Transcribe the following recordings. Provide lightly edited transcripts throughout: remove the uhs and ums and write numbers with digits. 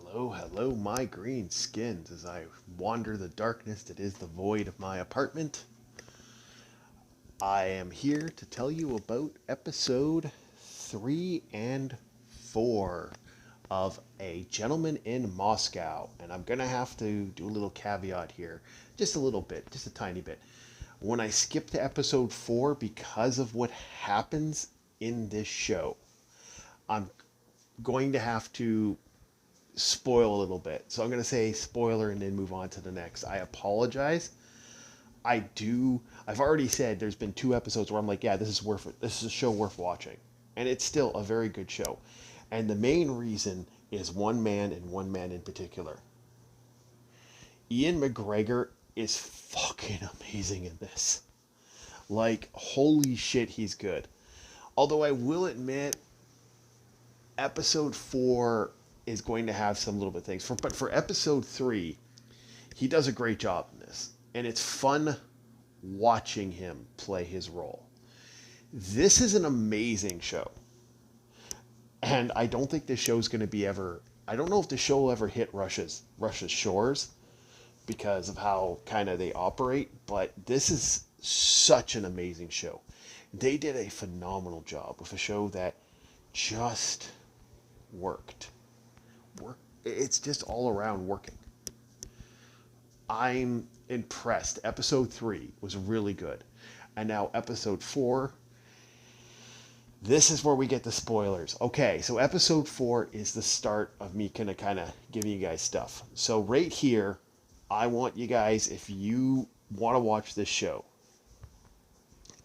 Hello, hello, my green skins, as I wander the darkness that is the void of my apartment. I am here to tell you about episode 3 and 4 of A Gentleman in Moscow. And I'm going to have to do a little caveat here, just a little bit, just a tiny bit. When I skip to episode 4 because of what happens in this show, I'm going to have to spoil a little bit. So I'm going to say spoiler and then move on to the next. I apologize. I've already said there's been 2 episodes where I'm like, yeah, this is worth it. This is a show worth watching. And it's still a very good show. And the main reason is one man and one man in particular. Ian McGregor is fucking amazing in this. Like, holy shit, he's good. Although I will admit, episode 4 is going to have some little bit of things. But for episode 3, he does a great job in this. And it's fun watching him play his role. This is an amazing show. And I don't think this show is going to be ever... I don't know if the show will ever hit Russia's shores because of how kind of they operate. But this is such an amazing show. They did a phenomenal job with a show that just worked. It's just all around working. I'm impressed. Episode 3 was really good. And now episode 4, this is where we get the spoilers. Okay, so episode 4 is the start of me kind of giving you guys stuff. So right here, I want you guys, if you want to watch this show,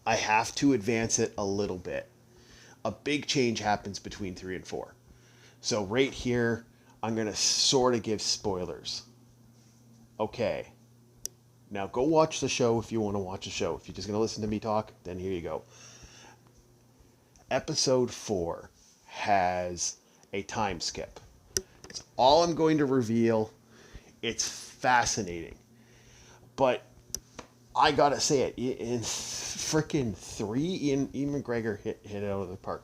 I have to advance it a little bit. A big change happens between 3 and 4. So right here, I'm going to sort of give spoilers. Okay. Now go watch the show if you want to watch the show. If you're just going to listen to me talk, then here you go. Episode 4 has a time skip. It's all I'm going to reveal. It's fascinating. But I got to say it. In freaking 3, Ian McGregor hit it out of the park.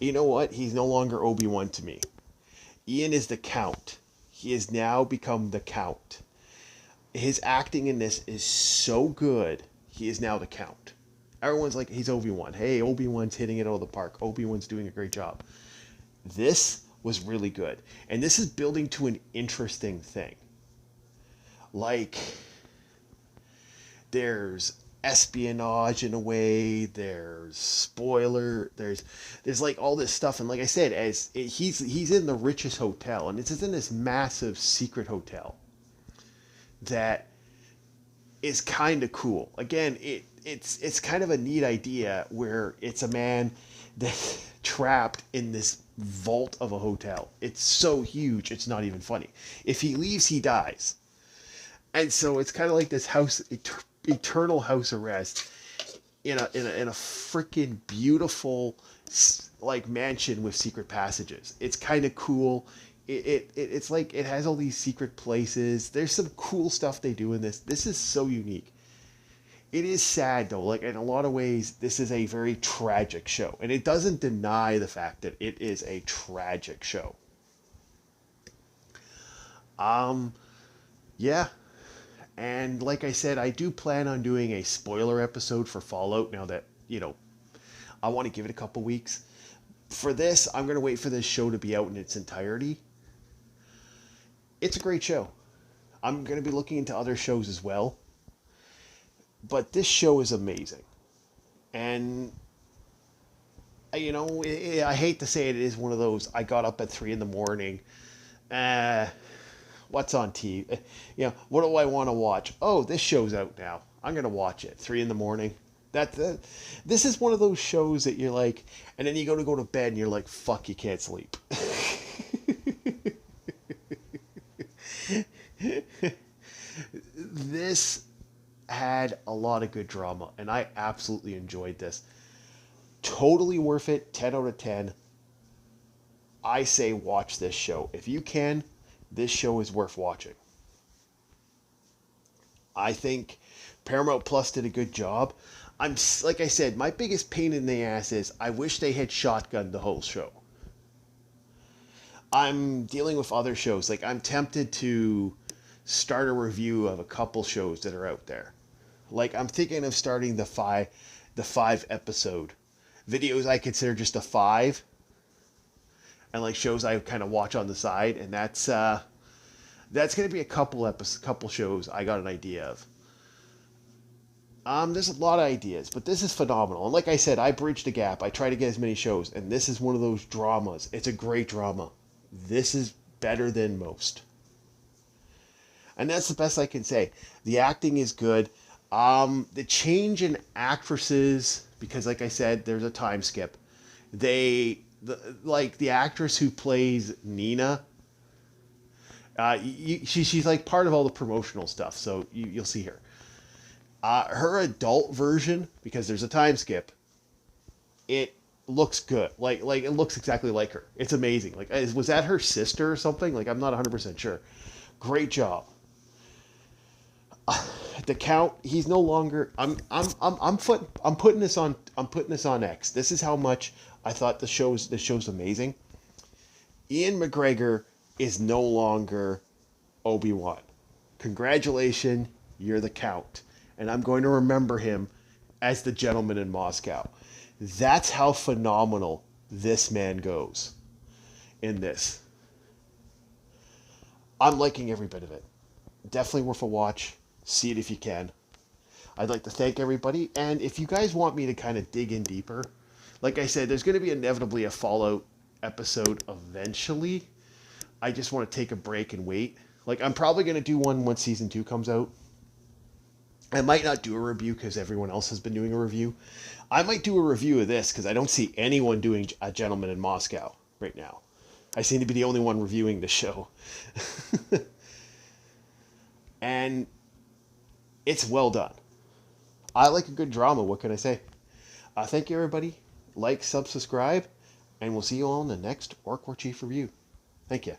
You know what? He's no longer Obi-Wan to me. Ian is the Count. He has now become the Count. His acting in this is so good. He is now the Count. Everyone's like, he's Obi-Wan. Hey, Obi-Wan's hitting it out of the park. Obi-Wan's doing a great job. This was really good. And this is building to an interesting thing. Like, there's espionage in a way, there's spoiler, there's like all this stuff, and like I said, he's in the richest hotel, and it's in this massive secret hotel that is kind of cool. Again, it's kind of a neat idea where it's a man that's trapped in this vault of a hotel. It's so huge, it's not even funny. If he leaves, he dies. And so it's kind of like this eternal house arrest in a freaking beautiful like mansion with secret passages. It's kind of cool. It's like it has all these secret places. There's some cool stuff they do in this. This is so unique. It is sad though. Like in a lot of ways, this is a very tragic show, and it doesn't deny the fact that it is a tragic show. Yeah. And like I said, I do plan on doing a spoiler episode for Fallout now that, I want to give it a couple weeks. For this, I'm going to wait for this show to be out in its entirety. It's a great show. I'm going to be looking into other shows as well. But this show is amazing. And, I hate to say it, it is one of those, I got up at 3 in the morning. What's on TV? What do I want to watch? Oh, this show's out now. I'm going to watch it. 3 in the morning. This is one of those shows that you're like, and then you go to bed and you're like, fuck, you can't sleep. This had a lot of good drama, and I absolutely enjoyed this. Totally worth it. 10 out of 10. I say watch this show. If you can, this show is worth watching. I think Paramount Plus did a good job. Like I said, my biggest pain in the ass is I wish they had shotgunned the whole show. I'm dealing with other shows. Like, I'm tempted to start a review of a couple shows that are out there. Like, I'm thinking of starting the 5 episode videos I consider just a 5, and like shows I kind of watch on the side, and that's going to be a couple shows I got an idea of. There's a lot of ideas, but this is phenomenal. And like I said, I bridged the gap. I try to get as many shows, and this is one of those dramas. It's a great drama. This is better than most. And that's the best I can say. The acting is good. The change in actresses, because like I said, there's a time skip. Like the actress who plays Nina, she's like part of all the promotional stuff, so you'll see her. Her adult version, because there's a time skip, it looks good. Like it looks exactly like her. It's amazing. Like, was that her sister or something? Like, I'm not 100% sure. Great job. The Count, he's no longer. I'm putting this on X. This is how much I thought the show's amazing. Ian McGregor is no longer Obi-Wan. Congratulations, you're the Count. And I'm going to remember him as the gentleman in Moscow. That's how phenomenal this man goes in this. I'm liking every bit of it. Definitely worth a watch. See it if you can. I'd like to thank everybody. And if you guys want me to kind of dig in deeper, like I said, there's going to be inevitably a Fallout episode eventually. I just want to take a break and wait. Like, I'm probably going to do one once season 2 comes out. I might not do a review because everyone else has been doing a review. I might do a review of this because I don't see anyone doing A Gentleman in Moscow right now. I seem to be the only one reviewing the show. And it's well done. I like a good drama. What can I say? Thank you, everybody. Like, subscribe, and we'll see you all in the next Orc War Chief review. Thank you.